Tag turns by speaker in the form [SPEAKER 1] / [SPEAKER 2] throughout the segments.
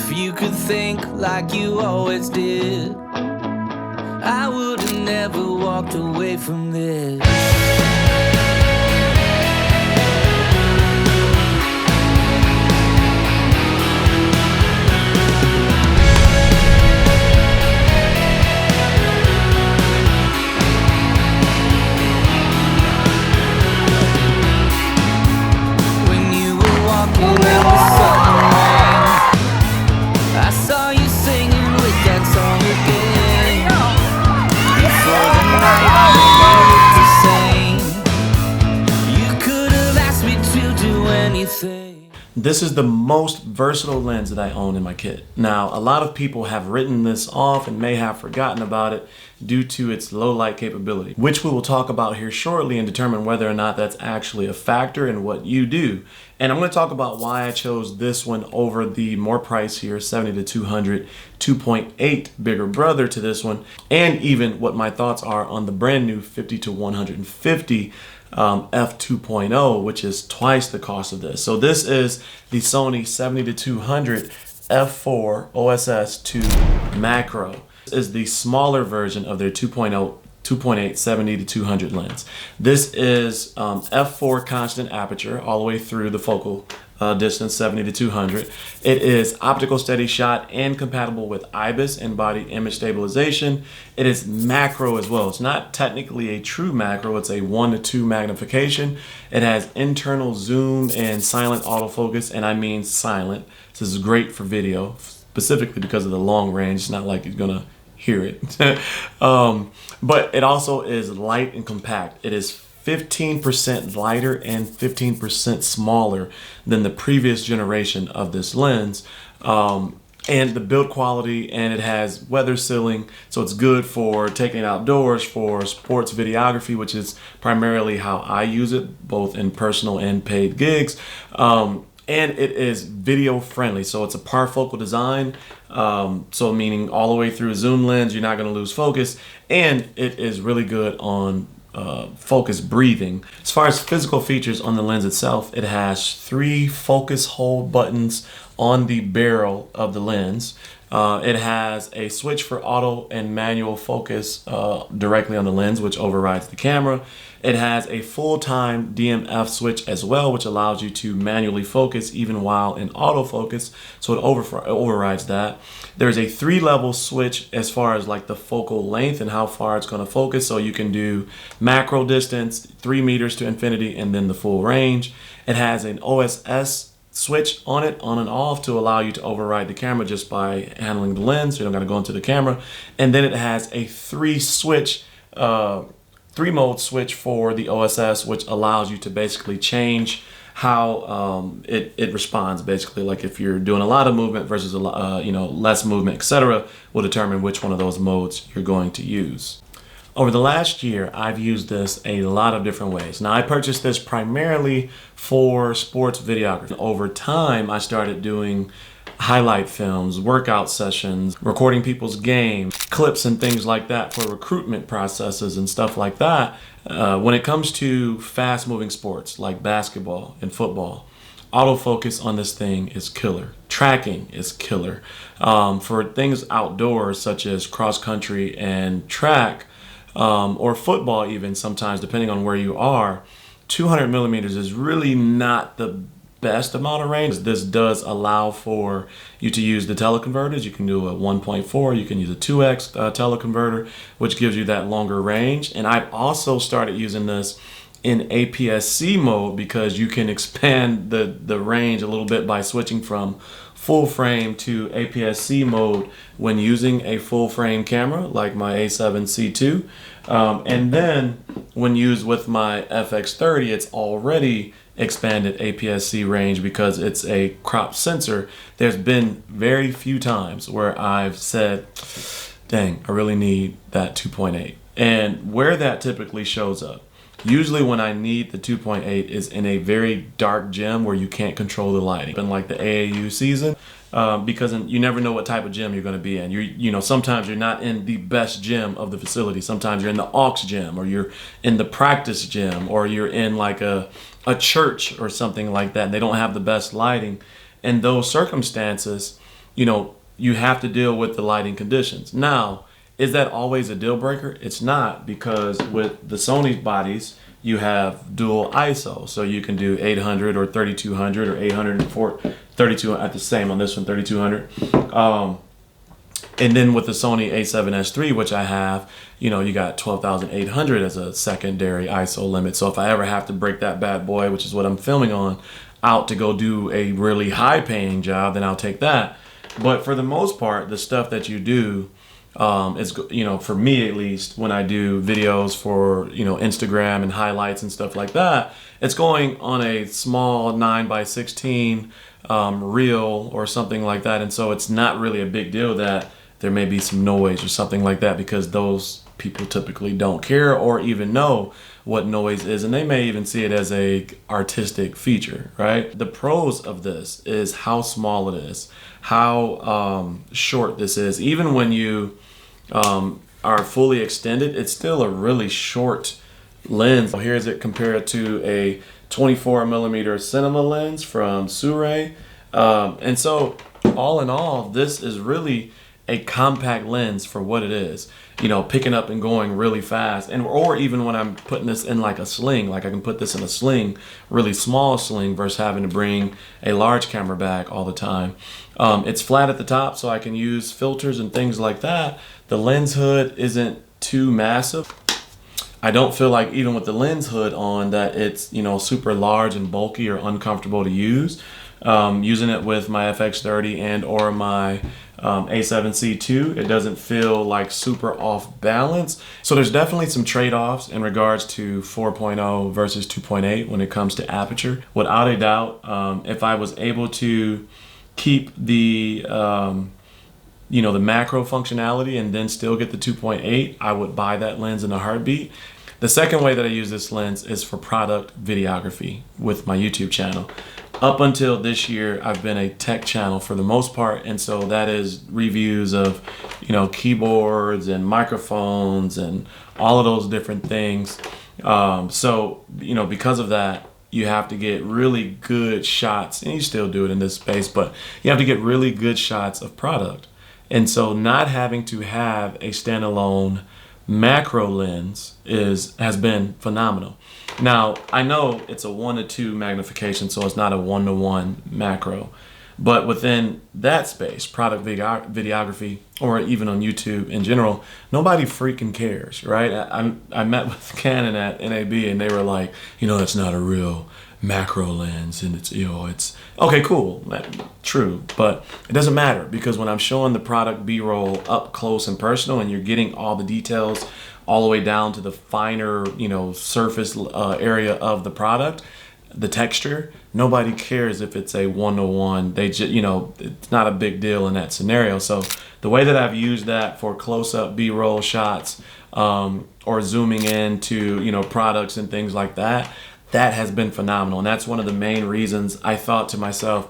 [SPEAKER 1] If you could think like you always did, I would have never walked away from this. When you were walking down the southern lane, I saw you singing with that song again. Before the night looked the same, you could have asked me to do anything.
[SPEAKER 2] This is the most versatile lens that I own in my kit. Now, a lot of people have written this off and may have forgotten about it due to its low light capability, which we will talk about here shortly and determine whether or not that's actually a factor in what you do. And I'm going to talk about why I chose this one over the more pricier 70-200 2.8 bigger brother to this one, and even what my thoughts are on the brand new 50-150 f2.0, which is twice the cost of this. So this is the Sony 70-200 f4 OSS II Macro. This is the smaller version of their 2.8 70-200 lens. This is f4 constant aperture all the way through the focal distance 70-200. It is optical steady shot and compatible with IBIS and body image stabilization. It is macro as well. It's not technically a true macro, it's a 1:2 magnification. It has internal zoom and silent autofocus, and I mean silent. This is great for video, specifically because of the long range. It's not like you're gonna hear it. But it also is light and compact. It is 15% lighter and 15% smaller than the previous generation of this lens. And the build quality, and it has weather sealing, so it's good for taking it outdoors for sports videography, which is primarily how I use it, both in personal and paid gigs. And it is video friendly, so it's a parfocal design, so meaning all the way through a zoom lens, you're not going to lose focus, and it is really good on focus breathing. As far as physical features on the lens itself, it has 3 focus hold buttons on the barrel of the lens. It has a switch for auto and manual focus directly on the lens, which overrides the camera. It has a full-time DMF switch as well, which allows you to manually focus even while in autofocus, so it overrides that. There's a 3-level switch as far as like the focal length and how far it's going to focus, so you can do macro distance, 3 meters to infinity, and then the full range. It has an OSS switch on it, on and off, to allow you to override the camera just by handling the lens, so you don't got to go into the camera. And then it has a 3-mode switch for the OSS, which allows you to basically change how it responds. Basically, like if you're doing a lot of movement versus a less movement, etc., will determine which one of those modes you're going to use. Over the last year, I've used this a lot of different ways. Now, I purchased this primarily for sports videography. Over time, I started doing highlight films, workout sessions, recording people's games, clips and things like that for recruitment processes and stuff like that. When it comes to fast-moving sports like basketball and football, autofocus on this thing is killer. Tracking is killer. For things outdoors such as cross-country and track, or football even sometimes, depending on where you are, 200 millimeters is really not the best amount of range. This does allow for you to use the teleconverters. You can do a 1.4, you can use a 2x teleconverter, which gives you that longer range. And I've also started using this in APS-C mode because you can expand the range a little bit by switching from full frame to APS-C mode when using a full frame camera like my A7C II. And then when used with my FX30, it's already expanded APS-C range because it's a crop sensor. There's been very few times where I've said, dang, I really need that 2.8. And where that typically shows up, usually when I need the 2.8 is in a very dark gym where you can't control the lighting. In like the AAU season, because you never know what type of gym you're going to be in. Sometimes you're not in the best gym of the facility. Sometimes you're in the aux gym, or you're in the practice gym, or you're in like a church or something like that, and they don't have the best lighting. In those circumstances, you have to deal with the lighting conditions. Now, is that always a deal breaker? It's not, because with the Sony bodies, you have dual ISO. So you can do 800 or 3200 or 804, 32 at the same on this one, 3200. And then with the Sony a7S III, which I have, you got 12,800 as a secondary ISO limit. So if I ever have to break that bad boy, which is what I'm filming on, out to go do a really high paying job, then I'll take that. But for the most part, the stuff that you do, is, for me at least, when I do videos for, Instagram and highlights and stuff like that, it's going on a small 9x16 reel or something like that. And so it's not really a big deal that there may be some noise or something like that, because those people typically don't care or even know what noise is, and they may even see it as a artistic feature, right? The pros of this is how small it is, how short this is. Even when you are fully extended, it's still a really short lens. So here's it compared to a 24mm cinema lens from Sure. And so all in all, this is really a compact lens for what it is, picking up and going really fast. Or even when I'm putting this in like a sling, like I can put this in a sling, really small sling, versus having to bring a large camera back all the time. It's flat at the top, so I can use filters and things like that. The lens hood isn't too massive. I don't feel like, even with the lens hood on, that it's, super large and bulky or uncomfortable to use. Using it with my FX30 and or my A7C II, it doesn't feel like super off balance. So there's definitely some trade-offs in regards to 4.0 versus 2.8 when it comes to aperture. Without a doubt, if I was able to keep the the macro functionality and then still get the 2.8, I would buy that lens in a heartbeat. The second way that I use this lens is for product videography with my YouTube channel. Up until this year, I've been a tech channel for the most part, and so that is reviews of, keyboards and microphones and all of those different things. So, because of that, you have to get really good shots, and you still do it in this space, but you have to get really good shots of product. And so not having to have a standalone macro lens has been phenomenal. Now, I know it's a 1:2 magnification, so it's not a 1:1 macro. But within that space, product videography, or even on YouTube in general, nobody freaking cares, right? I met with Canon at NAB, and they were like, that's not a real macro lens, and it's okay, cool, true, but it doesn't matter, because when I'm showing the product B-roll up close and personal, and you're getting all the details all the way down to the finer, surface area of the product, the texture, nobody cares if it's a 1:1. They just, it's not a big deal in that scenario. So the way that I've used that for close-up B-roll shots, or zooming into, products and things like that, that has been phenomenal. And that's one of the main reasons I thought to myself,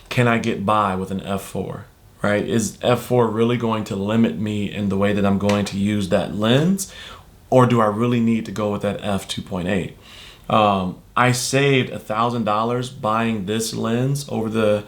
[SPEAKER 2] can I get by with an f4, right? Is f4 really going to limit me in the way that I'm going to use that lens? Or do I really need to go with that f2.8? I saved $1,000 buying this lens over the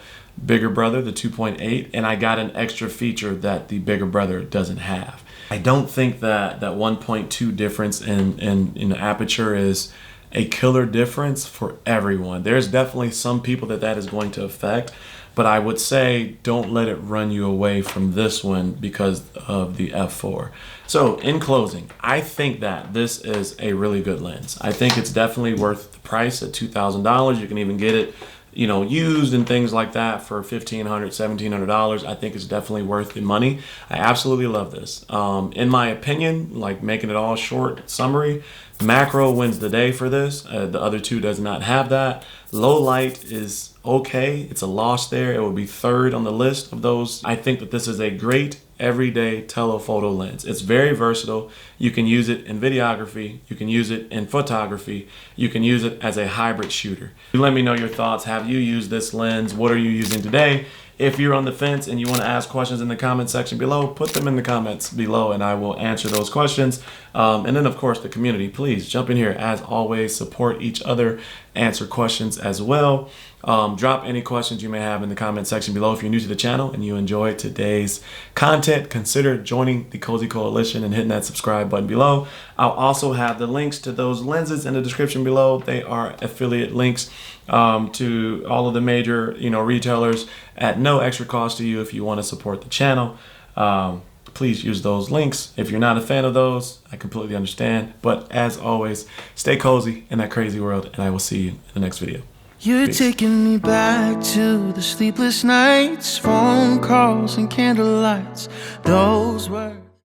[SPEAKER 2] bigger brother, the 2.8, and I got an extra feature that the bigger brother doesn't have. I don't think that 1.2 difference in aperture is a killer difference for everyone. There's definitely some people that is going to affect, but I would say don't let it run you away from this one because of the f4. So in closing, I think that this is a really good lens. I think it's definitely worth the price at $2,000. You can even get it, used and things like that for $1,500, $1,700. I think it's definitely worth the money. I absolutely love this. In my opinion, like making it all short summary, macro wins the day for this. The other two does not have that. Low light is okay. It's a loss there. It will be third on the list of those. I think that this is a great everyday telephoto lens. It's very versatile. You can use it in videography. You can use it in photography. You can use it as a hybrid shooter. Let me know your thoughts. Have you used this lens? What are you using today? If you're on the fence and you want to ask questions in the comment section below, put them in the comments below and I will answer those questions. And then of course the community, please jump in here. As always, support each other answer questions as well. Drop any questions you may have in the comment section below. If you're new to the channel and you enjoyed today's content, consider joining the Cozy Coalition and hitting that subscribe button below. I'll also have the links to those lenses in the description below. They are affiliate links to all of the major, retailers at no extra cost to you if you want to support the channel. Please use those links. If you're not a fan of those, I completely understand. But as always, stay cozy in that crazy world, and I will see you in the next video.
[SPEAKER 1] You're
[SPEAKER 2] Peace.
[SPEAKER 1] taking me back to the sleepless nights, phone calls and candlelights. Those were